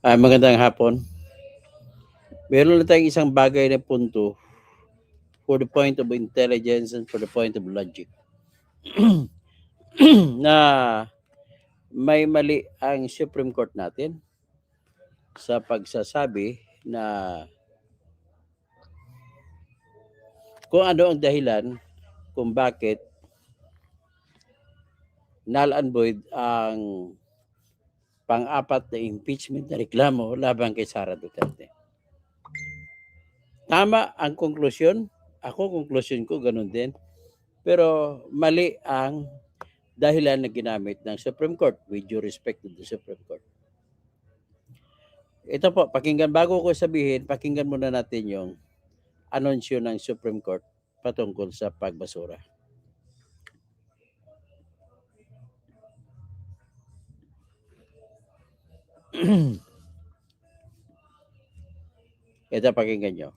Magandang hapon. Meron na tayong isang bagay na punto for the point of intelligence and for the point of logic na may mali ang Supreme Court natin sa pagsasabi na kung ano ang dahilan kung bakit null and void ang pang-apat na impeachment na reklamo laban kay Sara Duterte. Tama ang konklusyon. Konklusyon ko ganun din. Pero mali ang dahilan na ginamit ng Supreme Court with due respect to the Supreme Court. Ito po, bago ko sabihin, pakinggan muna natin yung anunsyo ng Supreme Court patungkol sa pagbasura. Ito, pakinggan nyo.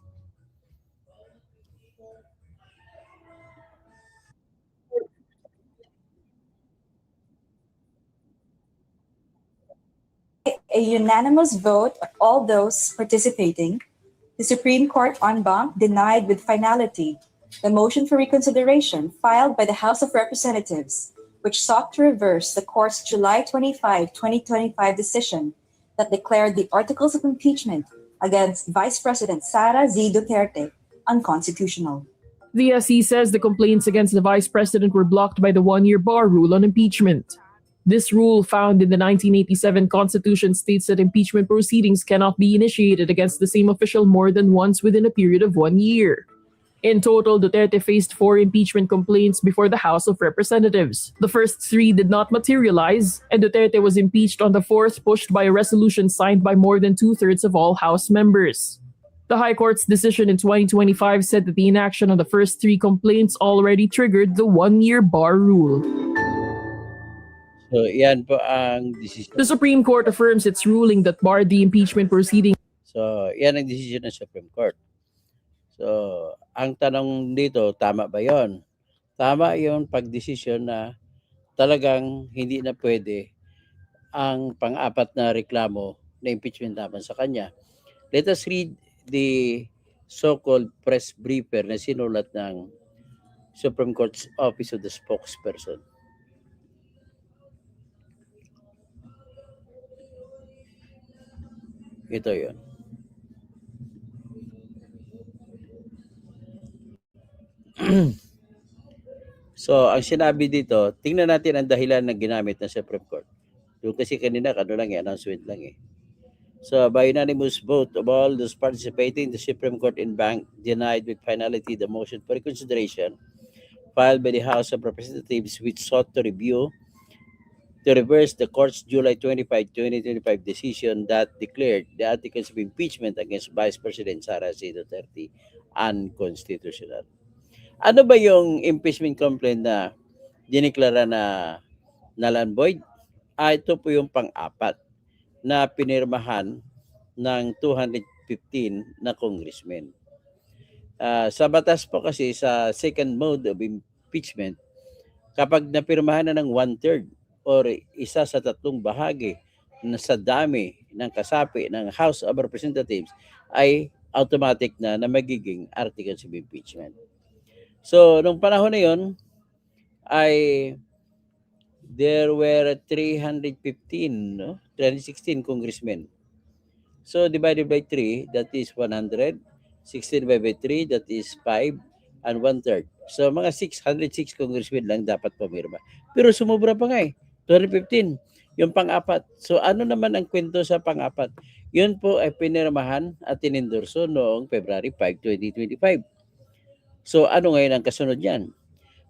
A unanimous vote of all those participating, the Supreme Court en banc denied with finality the motion for reconsideration filed by the House of Representatives, which sought to reverse the court's July 25, 2025 decision that declared the articles of impeachment against Vice President Sara Z. Duterte unconstitutional. The SC says the complaints against the Vice President were blocked by the one-year bar rule on impeachment. This rule, found in the 1987 Constitution, states that impeachment proceedings cannot be initiated against the same official more than once within a period of 1 year. In total, Duterte faced 4 impeachment complaints before the House of Representatives. The first 3 did not materialize, and Duterte was impeached on the 4th, pushed by a resolution signed by more than 2/3 of all House members. The High Court's decision in 2025 said that the inaction of the first 3 complaints already triggered the one-year bar rule. So, yan po ang decision. The Supreme Court affirms its ruling that barred the impeachment proceeding. So, yan ang decision ng Supreme Court. So, ang tanong dito, tama ba yon? Tama yon pag-desisyon na talagang hindi na pwede ang pang-apat na reklamo na impeachment laban sa kanya. Let us read the so-called press briefer na sinulat ng Supreme Court's Office of the Spokesperson. Ito yon. So, ang sinabi dito, tingnan natin ang dahilan na ginamit ng Supreme Court. Yung kasi kanina, announcement lang eh. So, by unanimous vote of all those participating, the Supreme Court en banc denied with finality the motion for reconsideration filed by the House of Representatives, which sought to reverse the court's July 25, 2025 decision that declared the articles of impeachment against Vice President Sara Z. Duterte unconstitutional. Ano ba yung impeachment complaint na diniklara na null and void? Ito po yung pang-apat na pinirmahan ng 215 na congressmen. Sa batas po kasi, sa second mode of impeachment, kapag napirmahan na ng 1/3 or isa sa 3 bahagi na sa dami ng kasapi ng House of Representatives, ay automatic na magiging articles of impeachment. So, nung panahon na yon ay there were 316 congressmen. So, divided by 3, that is 100. 16 divided by 3, that is 5 and 1/3. So, mga 606 congressmen lang dapat pumirma. Pero sumubra pa nga eh. 215, yung pang-apat. So, ano naman ang kwento sa pang-apat? Yun po ay pinirmahan at tinendorso noong February 5, 2025. So, ano ngayon ang kasunod yan?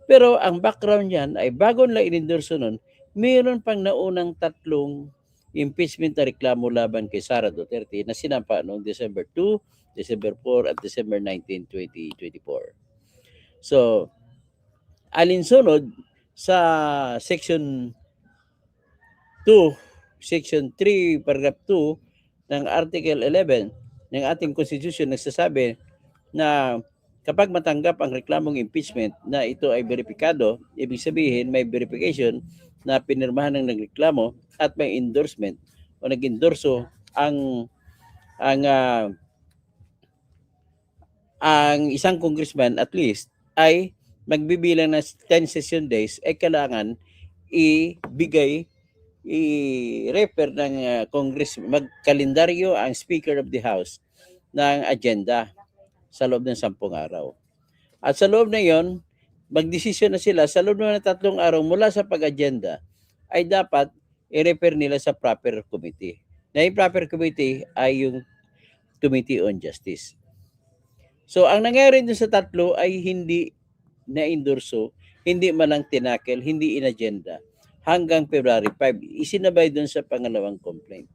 Pero ang background yan ay bago nila inendorso nun, mayroon pang naunang 3 impeachment na reklamo laban kay Sara Duterte na sinampa noong December 2, December 4 at December 19, 2024. So, alinsunod sa Section 2, Section 3, Paragraph 2 ng Article 11 ng ating Constitution, nagsasabi na kapag matanggap ang reklamong impeachment na ito ay beripikado, ibig sabihin may verification na pinirmahan ng nagreklamo at may endorsement o nag-endorso ang ang ah, ang isang congressman at least ay magbibilang ng 10 session days ay kailangan ibigay i-refer ng Congress, magkalendaryo ang Speaker of the House ng agenda sa loob ng 10 araw. At sa loob na yon, magdesisyon na sila sa loob ng 3 araw mula sa pag-agenda ay dapat i-refer nila sa proper committee. Na yung proper committee ay yung Committee on Justice. So, ang nangyari dun sa 3 ay hindi na-endorso, hindi man lang tinakel, hindi in-agenda hanggang February 5. Isinabay dun sa pangalawang complaint.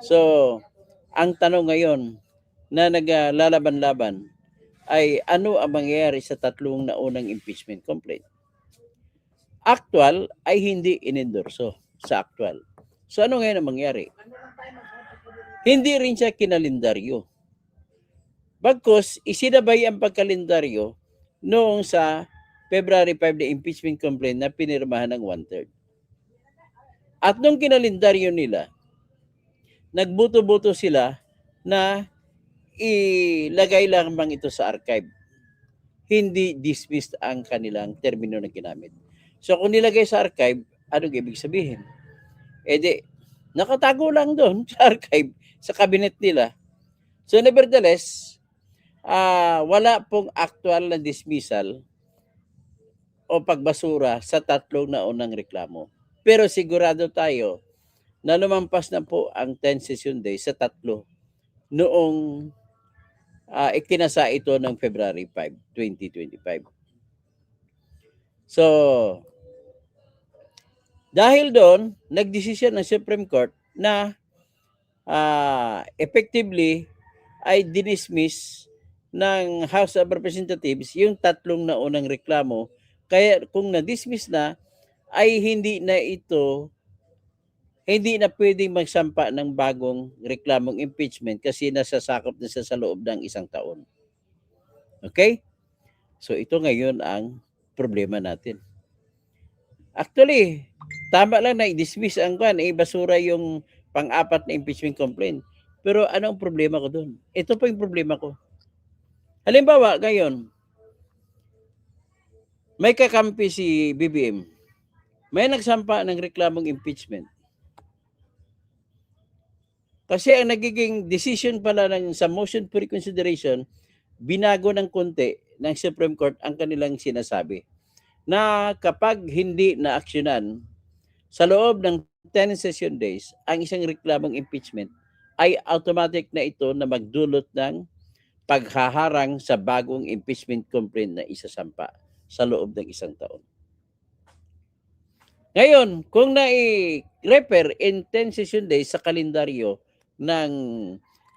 So, ang tanong ngayon na naglalaban-laban ay ano ang mangyayari sa 3 naunang impeachment complaint? Actual ay hindi inendorso sa actual. So, ano ngayon ang mangyayari? Hindi rin siya kinalendaryo. Bagkus, isinabay ang pagkalendaryo noong sa February 5 na impeachment complaint na pinirmahan ng 1/3. At nung kinalendaryo nila, nagbuto-buto sila na ilagay lamang ito sa archive. Hindi dismissed ang kanilang termino na ginamit. So kung nilagay sa archive, anong ibig sabihin? E di, nakatago lang doon sa archive, sa cabinet nila. So nevertheless, wala pong actual na dismissal o pagbasura sa 3 naunang reklamo. Pero sigurado tayo na lumampas na po ang 10 session days sa 3 noong ikinasa ito ng February 5, 2025. So, dahil doon, nagdesisyon ng Supreme Court na effectively ay dinismiss ng House of Representatives yung 3 naunang reklamo. Kaya kung na-dismiss na, ay hindi na pwedeng magsampa ng bagong reklamong impeachment kasi nasasakop na sa loob ng 1 taon. Okay? So ito ngayon ang problema natin. Actually, tama lang na i-dismiss ang basura yung pang-4 na impeachment complaint. Pero anong problema ko doon? Ito po yung problema ko. Halimbawa, ngayon, may kakampi si BBM. May nagsampa ng reklamong impeachment. Kasi ang nagiging decision pala sa motion for reconsideration, binago ng konti ng Supreme Court ang kanilang sinasabi na kapag hindi na-aksyonan sa loob ng 10 session days, ang isang reklamong impeachment ay automatic na ito na magdulot ng paghaharang sa bagong impeachment complaint na isasampa sa loob ng 1 taon. Ngayon, kung na-refer in 10 session days sa kalendaryo ng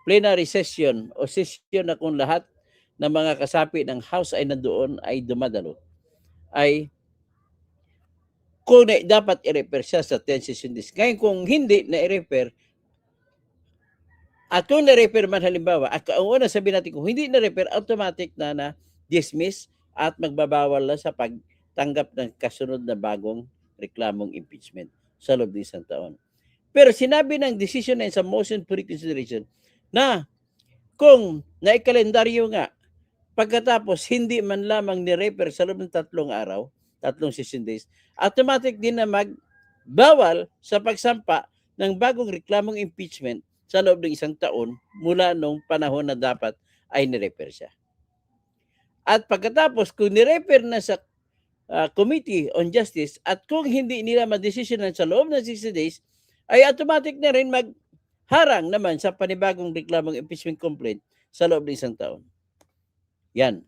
plenary session o session na kung lahat ng mga kasapi ng House ay nandoon ay dumadalo, ay kung dapat i-refer siya sa 10 session days. Ngayon, kung hindi na-refer, at kung na-refer man halimbawa, at ang una sabihin natin kung hindi na-refer, automatic na dismiss at magbabawal na sa pagtanggap ng kasunod na bagong reklamong impeachment sa loob ng 1 taon. Pero sinabi ng decision na sa motion for reconsideration na kung naikalendaryo nga, pagkatapos hindi man lamang ni-refer sa loob ng 3 araw, 3 session days, automatic din na magbawal sa pagsampa ng bagong reklamong impeachment sa loob ng 1 taon mula nung panahon na dapat ay ni-refer siya. At pagkatapos, kung ni-refer na sa Committee on Justice at kung hindi nila madesisyonan sa loob ng 60 days, ay automatic na rin magharang naman sa panibagong reklamong impeachment complaint sa loob ng 1 taon. Yan.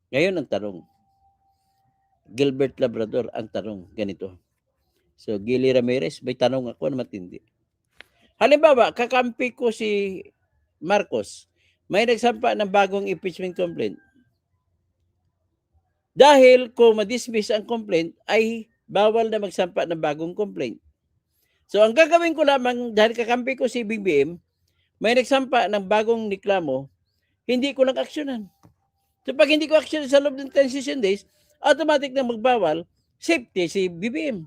Ngayon ang tanong. Gilbert Labrador, ang tanong ganito. So, Gilly Ramirez, may tanong ako na matindi. Halimbawa, kakampi ko si Marcos, may nagsampa ng bagong impeachment complaint. Dahil kung ma-dismiss ang complaint, ay bawal na magsampa ng bagong complaint. So, ang gagawin ko lamang, dahil kakampi ko si BBM, may nagsampa ng bagong reklamo, hindi ko lang aksyonan. So, pag hindi ko aksyonan sa loob ng 10 session days, automatic na magbawal, safety si BBM.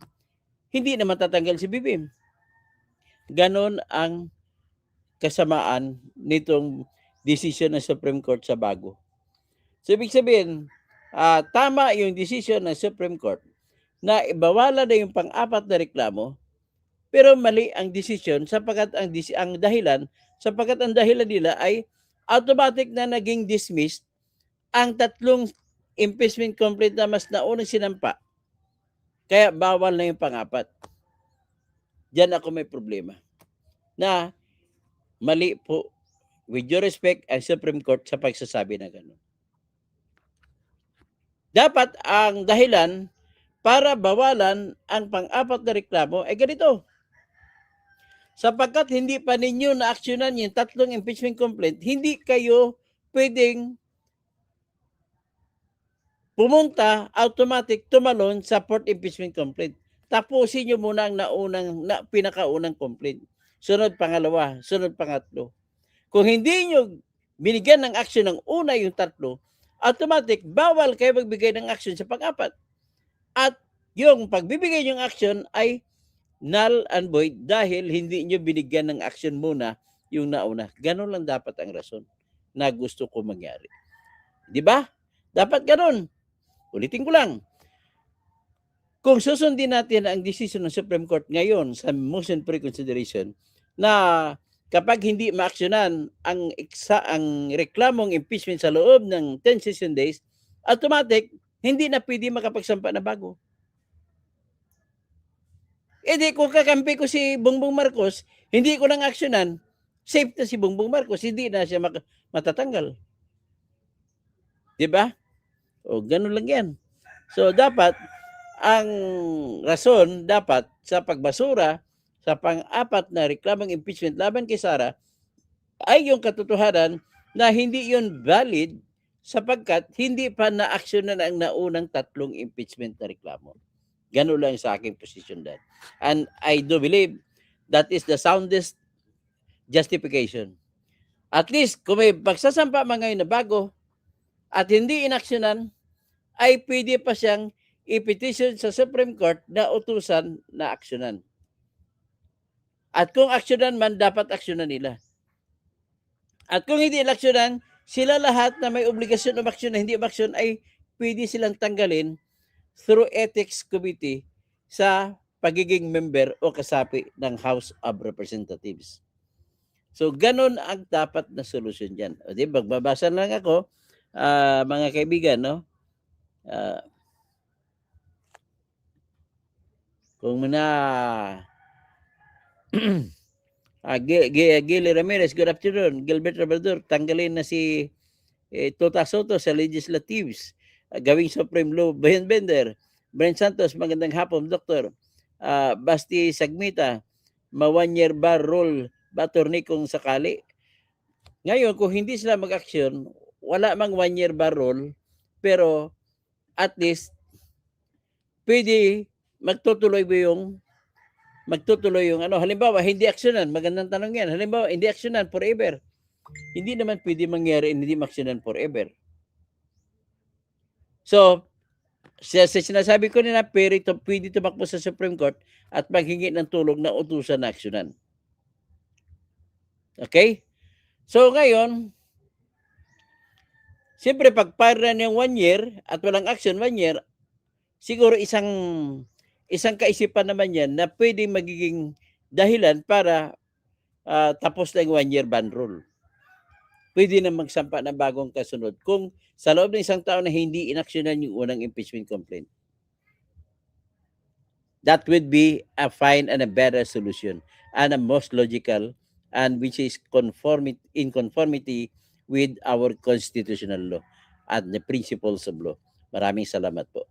Hindi na matatanggal si BBM. Ganon ang kasamaan nitong desisyon ng Supreme Court sa bago. So, ibig sabihin, tama yung desisyon ng Supreme Court na ibawalan na yung pang-apat na reklamo, pero mali ang desisyon sapagkat ang dahilan nila ay automatic na naging dismissed ang tatlong impeachment complaint na mas naunang sinampa. Kaya bawal na yung pang-apat. Diyan ako may problema. Na mali po, with due respect, ang Supreme Court sa pagsasabi na gano'n. Dapat ang dahilan para bawalan ang pang-apat na reklamo ay ganito. Sapagkat hindi pa ninyo na-aksyonan yung tatlong impeachment complaint, hindi kayo pwedeng pumunta, automatic tumalon sa fourth impeachment complaint. Tapusin nyo muna ang pinakaunang complaint. Sunod pangalawa, sunod pangatlo. Kung hindi nyo binigyan ng action ng una yung tatlo, automatic bawal kayo magbigay ng action sa pang-apat. At yung pagbibigay ng action ay null and void dahil hindi nyo binigyan ng action muna yung nauna. Ganon lang dapat ang rason na gusto ko mangyari. Di ba? Dapat ganon. Ulitin ko lang. Kung susundin natin ang decision ng Supreme Court ngayon sa motion for reconsideration na kapag hindi maaksyonan ang reklamong impeachment sa loob ng 10 session days, automatic, hindi na pwede makapagsampa na bago. E di kung kakampi ko si Bongbong Marcos, hindi ko nang aksyonan, safe na si Bongbong Marcos, hindi na siya matatanggal. Di ba? O ganun lang yan. So dapat, ang rason dapat sa pagbasura sa pang-apat na reklamong impeachment laban kay Sara ay yung katotohanan na hindi yun valid sapagkat hindi pa na-aksyonan ang naunang tatlong impeachment na reklamo. Ganun lang sa aking position dad. And I do believe that is the soundest justification. At least, kung may pagsasampa man ngayon na bago at hindi inaksyonan, ay pwede pa siyang i-petition sa Supreme Court na utusan na aksyonan. At kung aksyonan man, dapat aksyonan nila. At kung hindi aksyonan, sila lahat na may obligasyon o aksyon na hindi aksyon ay pwede silang tanggalin through ethics committee sa pagiging member o kasapi ng House of Representatives. So, ganun ang dapat na solusyon dyan. O di, magbabasa lang ako, mga kaibigan, no? Kung Gili Ramirez, good afternoon. Gilbert Rabador, tanggalin na si Tota Soto sa legislatives. Gawing Supreme Law, Bayan Bender. Brent Santos, magandang hapon, Doktor. Basti Sagmita, ma-1 year bar rule ba attorney kung sakali? Ngayon, kung hindi sila mag-action, wala mang 1 year bar rule, pero at least pwede magtutuloy yung halimbawa hindi aksyonan, magandang tanong yan, halimbawa hindi aksyonan forever, hindi naman pwede mangyari hindi aksyonan forever. So sinasabi ko nila pwede tumakbo sa Supreme Court at maghingi ng tulong na utusan na aksyonan. Okay? So ngayon, siyempre pag para na yung 1 year at walang action 1 year, siguro isang kaisipan naman yan na pwede magiging dahilan para tapos na yung 1 year ban rule. Pwede na magsampa ng bagong kasunod kung sa loob ng isang taon na hindi inaksyonan yung unang impeachment complaint. That would be a fine and a better solution and a most logical and which is in conformity with our constitutional law and the principles of law. Maraming salamat po.